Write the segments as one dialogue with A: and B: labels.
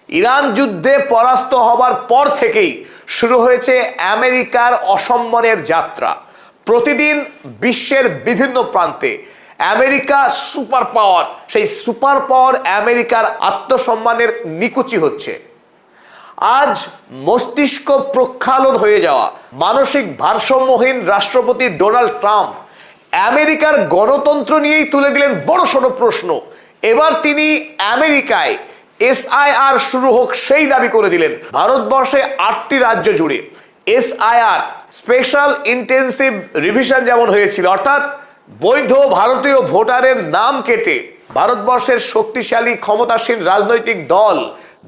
A: Iran যুদ্ধে পরাস্ত হবার পর থেকেই শুরু হয়েছে আমেরিকার অসম্মানের যাত্রা। প্রতিদিন বিশ্বের বিভিন্ন প্রান্তে আমেরিকা সুপার পাওয়ার, সেই সুপার পাওয়ার আমেরিকার আত্মসম্মানের নিকুচি হচ্ছে। আজ মস্তিষ্ক প্রক্ষালন হয়ে যাওয়া মানসিক ভারসাম্যহীন রাষ্ট্রপতি ডোনাল্ড ট্রাম্প আমেরিকার গণতন্ত্র নিয়েই তুলে দিলেন বড়সড় প্রশ্ন। এবার তিনি আমেরিকায় এসআইআর শুরু হোক সেই দাবি করে দিলেন। ভারতবর্ষে 8টি রাজ্য জুড়ে এসআইআর, স্পেশাল ইন্টেন্সিভ রিভিশন যেমন হয়েছিল, অর্থাৎ বৈধ ভারতীয় ভোটারের নাম কেটে ভারতবর্ষের শক্তিশালী ক্ষমতাসীন রাজনৈতিক দল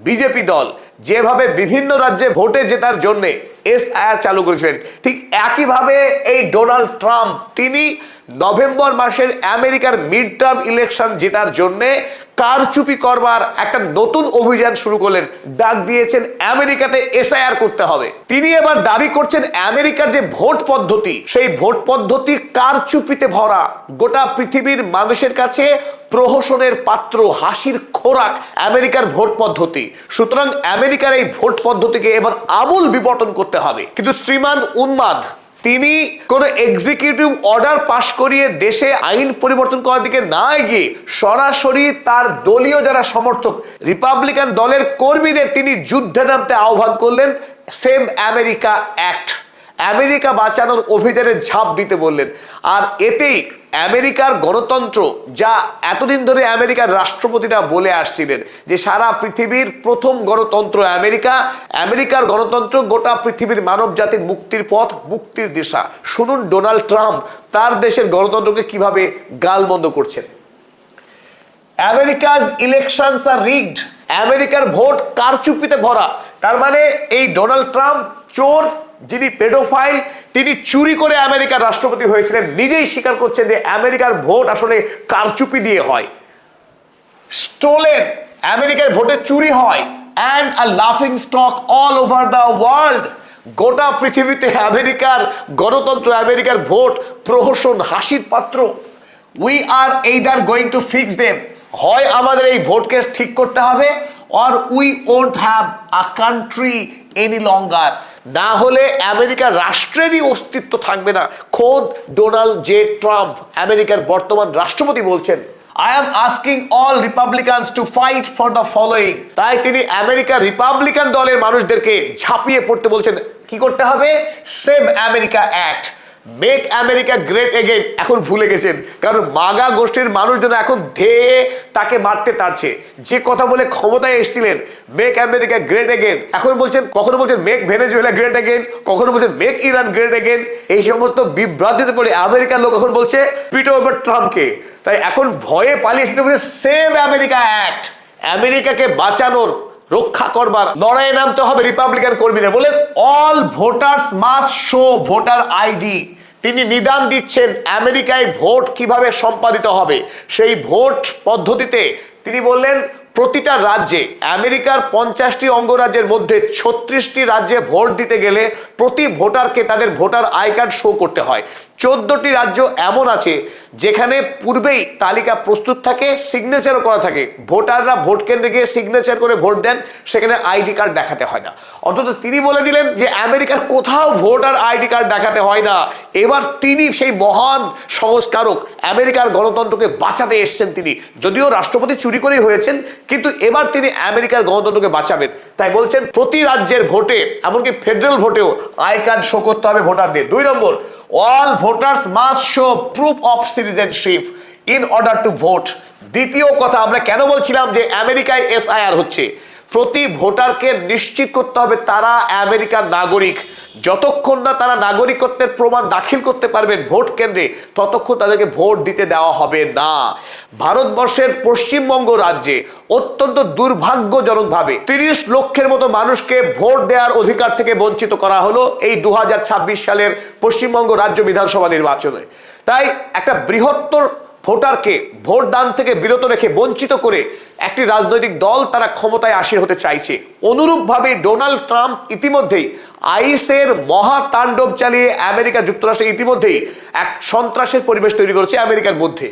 A: বিজেপি দল যেভাবে বিভিন্ন রাজ্যে ভোটে জেতার জন্য এসআইআর চালু করেছিলেন, ঠিক একইভাবে এই ডোনাল্ড ট্রাম্প তিনি নভেম্বর মাসের আমেরিকার মিড টার্ম ইলেকশন জেতার জন্য কারচুপি করবার একটা নতুন অভিযান শুরু করলেন। ডাক দিয়েছেন আমেরিকাতে এসআইআর করতে হবে। তিনি এবার দাবি করছেন আমেরিকার যে ভোট পদ্ধতি, সেই ভোট পদ্ধতি কারচুপিতে ভরা, গোটা পৃথিবীর মানুষের কাছে প্রহসনের পাত্র, হাসির খোরাক আমেরিকার ভোট পদ্ধতি। সুতরাং আমেরিকার এই ভোট পদ্ধতিকে এবার আমূল বিবর্তন করতে হবে। কিন্তু শ্রীমান উন্মাদ তিনি কোন এক্সিকিউটিভ অর্ডার পাশ করিয়ে দেশে আইন পরিবর্তন করার দিকে না এগিয়ে সরাসরি তার দলীয় যারা সমর্থক রিপাবলিকান দলের কর্মীদের তিনি যুদ্ধে নামতে আহ্বান করলেন। সেভ আমেরিকা অ্যাক্ট, আমেরিকা বাঁচানোর অভিযানে ঝাঁপ দিতে বললেন। আর এতেই আমেরিকার গণতন্ত্র, যা এতদিন ধরে আমেরিকার রাষ্ট্রপতিরা বলে আসছিলেন যে সারা পৃথিবীর প্রথম গণতন্ত্র আমেরিকা, আমেরিকার গণতন্ত্র গোটা পৃথিবীর মানব জাতির মুক্তির পথ, মুক্তির দিশা। শুনুন ডোনাল্ড ট্রাম্প তার দেশের গণতন্ত্রকে কিভাবে গালমন্দ করছেন। আমেরিকাজ ইলেকশনস আর রিগড, আমেরিকার ভোট কারচুপিতে ভরা। তার মানে এই ডোনাল্ড ট্রাম্প চোর, যিনি পেডোফাইল, তিনি চুরি করে আমেরিকার রাষ্ট্রপতি হয়েছিলেন, নিজেই স্বীকার করছেন যে আমেরিকার ভোট আসলে কারচুপি দিয়ে হয়। স্টোলেন, আমেরিকার ভোটে চুরি হয়, অ্যান্ড আ লাফিং stock all over the world. গোটা পৃথিবীতে আমেরিকার গণতন্ত্র, আমেরিকার ভোট প্রহসন, হাসির পাত্র। We are either going to fix them, হয় আমাদের এই ভোটকে ঠিক করতে হবে, or we won't have a country any longer, না হলে আমেরিকার রাষ্ট্রেরই অস্তিত্ব থাকবে না। খোদ ডোনাল্ড জে ট্রাম্প, আমেরিকার বর্তমান রাষ্ট্রপতি বলছেন, I am asking all Republicans to fight for the following। তাই তিনি আমেরিকার রিপাবলিকান দলের মানুষদেরকে ঝাঁপিয়ে পড়তে বলছেন। কি করতে হবে? Save America act, make America great again. এখন ভুলে গেছেন, কারণ মাগা গোষ্ঠীর মানুষজন এখন ধেয়ে তাকে মারতে তাড়ছে। যে কথা বলে ক্ষমতায় এসেছিলেন, মেক আমেরিকা গ্রেট এগেন, এখন বলছেন, কখনো বলছেন মেক ভেনেজুয়েলা গ্রেট এগেন, কখনো বলছেন মেক ইরান গ্রেট এগেন। এই সমস্ত বিভ্রান্তিতে পড়ে আমেরিকার লোক এখন বলছে পিটো ওভার ট্রাম্পকে। তাই এখন ভয়ে পালিয়ে এসে বলছে সেভ আমেরিকা অ্যাক্ট, আমেরিকাকে বাঁচানোর, রক্ষা করবার লড়াইয়ে নামতে হবে রিপাবলিকান কর্মীদের। বলেন all voters must show voter ID. তিনি নিদান দিচ্ছেন আমেরিকায় ভোট কিভাবে সম্পাদিত হবে। সেই ভোট পদ্ধতিতে তিনি বললেন প্রতিটা রাজ্যে, আমেরিকার 50টি অঙ্গরাজ্যের মধ্যে 36টি রাজ্যে ভোট দিতে গেলে প্রতি ভোটারকে তাদের ভোটার আই কার্ড শো করতে হয়। 14টি রাজ্য এমন আছে যেখানে পূর্বেই তালিকা প্রস্তুত থাকে, সিগনেচারও করা থাকে। ভোটাররা ভোট কেন্দ্রে গিয়ে সিগনেচার করে ভোট দেন, সেখানে আইডি কার্ড দেখাতে হয় না। অন্তত তিনি বলে দিলেন যে আমেরিকার কোথাও ভোটার আইডি কার্ড দেখাতে হয় না। এবার তিনি সেই মহান সংস্কারক, আমেরিকার গণতন্ত্রকে বাঁচাতে এসছেন তিনি। যদিও রাষ্ট্রপতি চুরি করেই হয়েছেন, কিন্তু এবার তিনি আমেরিকার গণতন্ত্রকে বাঁচাবেন। তাই বলছেন প্রতি রাজ্যের ভোটে, এমনকি ফেডারেল ভোটেও আই কার্ড শো করতে হবে ভোটারদের। 2 নম্বর, all voters must show proof of citizenship in order to vote। দ্বিতীয় কথা, আমরা কেন বলছিলাম যে আমেরিকায় এসআইআর হচ্ছে, প্রতি ভোটারকে নিশ্চিত করতে হবে তারা আমেরিকার নাগরিক। যতক্ষণ না তারা নাগরিকত্বের প্রমাণ দাখিল করতে পারবেন ভোট কেন্দ্রে, ততক্ষণ তাদেরকে ভোট দিতে দেওয়া হবে না। ভারতবর্ষের পশ্চিমবঙ্গ রাজ্যে অত্যন্ত দুর্ভাগ্যজনকভাবে 30 লক্ষের মতো মানুষকে ভোট দেওয়ার অধিকার থেকে বঞ্চিত করা হলো এই 2026 সালের পশ্চিমবঙ্গ রাজ্য বিধানসভা নির্বাচনে। তাই একটা বৃহত্তর ভোটারকে ভোট দান থেকে বিরত রেখে বঞ্চিত করে একটি রাজনৈতিক দল তারা ক্ষমতায় আসীন হতে চাইছে। অনুরূপভাবে ডোনাল্ড ট্রাম্প ইতিমধ্যেই আইএসের মহাতাণ্ডব চালিয়ে আমেরিকা যুক্তরাষ্ট্রে ইতিমধ্যেই এক সন্ত্রাসের পরিবেশ তৈরি করেছে আমেরিকার মধ্যে।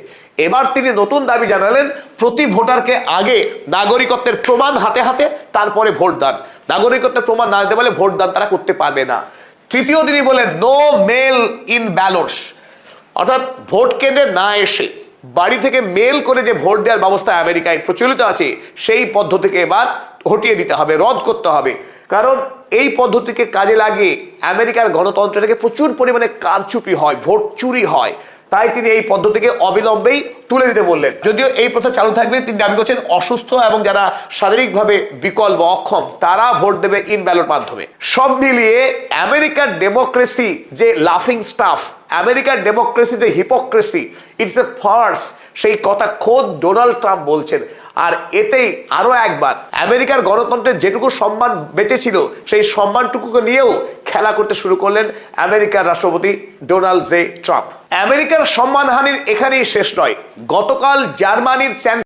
A: এবার তিনি নতুন দাবি জানালেন, প্রতি ভোটারকে আগে নাগরিকত্বের প্রমাণ হাতে হাতে, তারপরে ভোট দান। নাগরিকত্বের প্রমাণ না দিতে পারলে ভোট দান তারা করতে পারবে না। তৃতীয় তিনি বলেন, নো মেল ইন ব্যালটস, অর্থাৎ ভোট কেন্দ্রে না এসে বাড়ি থেকে মেল করে যে ভোট দেওয়ার ব্যবস্থা আমেরিকায় প্রচলিত আছে সেই পদ্ধতিকে এবার হটিয়ে দিতে হবে, রদ করতে হবে। কারণ এই পদ্ধতিকে কাজে লাগিয়ে আমেরিকার গণতন্ত্র থেকে প্রচুর পরিমাণে কারচুপি হয়, ভোট চুরি হয়। তাই তিনি এই পদ্ধতিকে অবিলম্বেই তুলে দিতে বললেন। যদিও এই প্রথা চালু থাকবে, তিনি দাবি করছেন অসুস্থ এবং যারা শারীরিকভাবে বিকল বা অক্ষম তারা ভোট দেবে ইন ব্যালট মাধ্যমে। সব মিলিয়ে আমেরিকার ডেমোক্রেসি যে লাফিং স্টাফ, আমেরিকার ডেমোক্রেসি যে হিপোক্রেসি, ইটস এ ফার্স, সেই কথা খোদ ডোনাল্ড ট্রাম্প বলছেন। আর এতেই আরো একবার আমেরিকার গণতন্ত্রের যেটুকু সম্মান বেঁচে ছিল সেই সম্মানটুকুকে নিয়েও খেলা করতে শুরু করলেন আমেরিকার রাষ্ট্রপতি ডোনাল্ড জে ট্রাম্প। আমেরিকার সম্মানহানির এখানেই শেষ নয়। গতকাল জার্মানির